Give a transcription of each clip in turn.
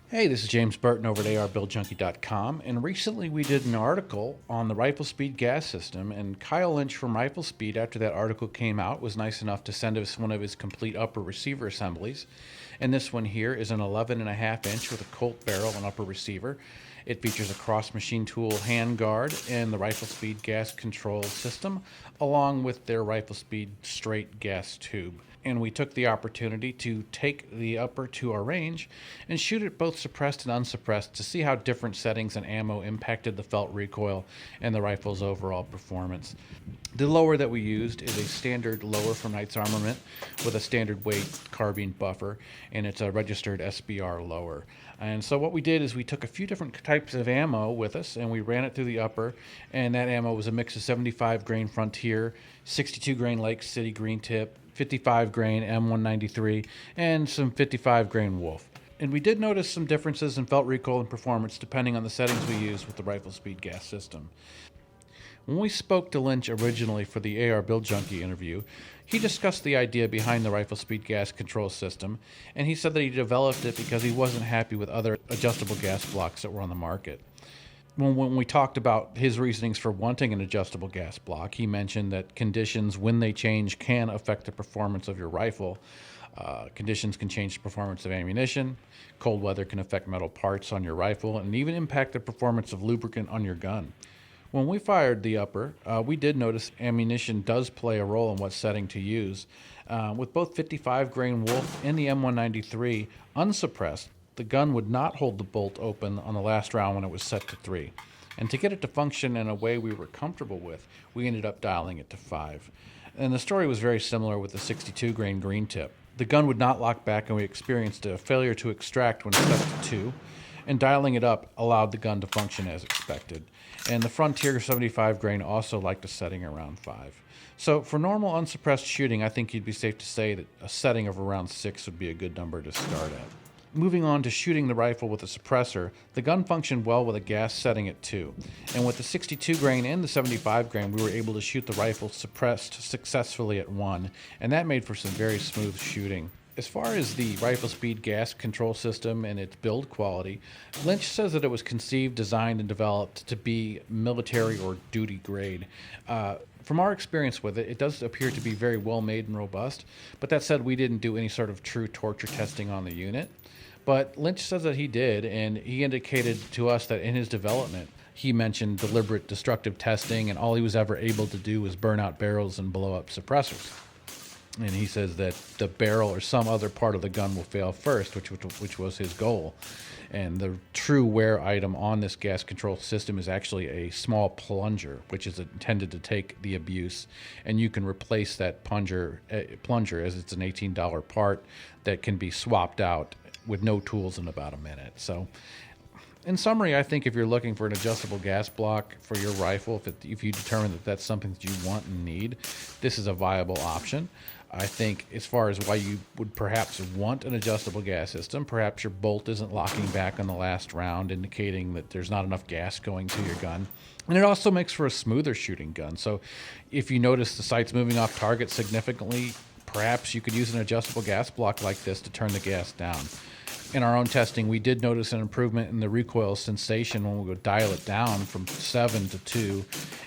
Hey, this is James Burton over at ARBuildJunkie.com, and recently we did an article on the Riflespeed gas system, and Kyle Lynch from Riflespeed, after that article came out, was nice enough to send us one of his complete upper receiver assemblies. And this one here is an 11.5 inch with a Colt barrel and upper receiver. It features a cross machine tool hand guard and the Riflespeed gas control system, along with their Riflespeed straight gas tube. And we took the opportunity to take the upper to our range and shoot it both suppressed and unsuppressed to see how different settings and ammo impacted the felt recoil and the rifle's overall performance. The lower that we used is a standard lower from Knight's Armament with a standard weight carbine buffer, and it's a registered SBR lower. And so what we did is we took a few different types of ammo with us and we ran it through the upper, and that ammo was a mix of 75 grain Frontier, 62 grain Lake City green tip, 55 grain M193, and some 55 grain Wolf. And we did notice some differences in felt recoil and performance depending on the settings we used with the Riflespeed gas system. When we spoke to Lynch originally for the AR Build Junkie interview, he discussed the idea behind the Riflespeed gas control system, and he said that he developed it because he wasn't happy with other adjustable gas blocks that were on the market. When we talked about his reasonings for wanting an adjustable gas block, he mentioned that conditions, when they change, can affect the performance of your rifle. Conditions can change the performance of ammunition. Cold weather can affect metal parts on your rifle and even impact the performance of lubricant on your gun. When we fired the upper, we did notice ammunition does play a role in what setting to use. With both 55 grain Wolf and the M193 unsuppressed, the gun would not hold the bolt open on the last round when it was set to 3. And to get it to function in a way we were comfortable with, we ended up dialing it to 5. And the story was very similar with the 62 grain green tip. The gun would not lock back and we experienced a failure to extract when set to 2. And dialing it up allowed the gun to function as expected. And the Frontier 75 grain also liked a setting around 5. So for normal unsuppressed shooting, I think you'd be safe to say that a setting of around 6 would be a good number to start at. Moving on to shooting the rifle with a suppressor, the gun functioned well with a gas setting at 2. And with the 62 grain and the 75 grain, we were able to shoot the rifle suppressed successfully at 1, and that made for some very smooth shooting. As far as the Riflespeed gas control system and its build quality, Lynch says that it was conceived, designed, and developed to be military or duty grade. From our experience with it, it does appear to be very well made and robust, but that said, we didn't do any sort of true torture testing on the unit. But Lynch says that he did, and he indicated to us that in his development, he mentioned deliberate destructive testing, and all he was ever able to do was burn out barrels and blow up suppressors. And he says that the barrel or some other part of the gun will fail first, which was his goal. And the true wear item on this gas control system is actually a small plunger, which is intended to take the abuse. And you can replace that plunger as it's an $18 part that can be swapped out with no tools in about a minute. So in summary, I think if you're looking for an adjustable gas block for your rifle, if you determine that that's something that you want and need, this is a viable option. I think as far as why you would perhaps want an adjustable gas system, perhaps your bolt isn't locking back on the last round, indicating that there's not enough gas going to your gun. And it also makes for a smoother shooting gun. So if you notice the sight's moving off target significantly, perhaps you could use an adjustable gas block like this to turn the gas down. In our own testing, we did notice an improvement in the recoil sensation when we would dial it down from 7 to 2.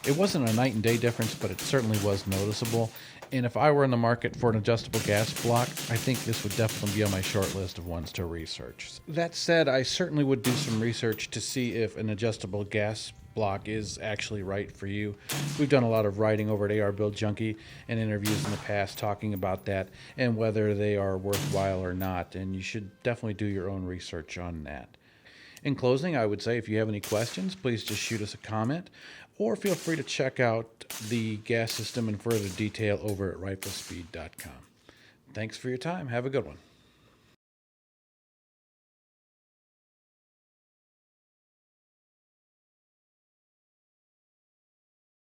It wasn't a night and day difference, but it certainly was noticeable. And if I were in the market for an adjustable gas block, I think this would definitely be on my short list of ones to research. That said, I certainly would do some research to see if an adjustable gas block is actually right for you. We've done a lot of writing over at AR Build Junkie and interviews in the past talking about that and whether they are worthwhile or not, and you should definitely do your own research on that. In closing, I would say if you have any questions, please just shoot us a comment or feel free to check out the gas system in further detail over at riflespeed.com. Thanks for your time. Have a good one.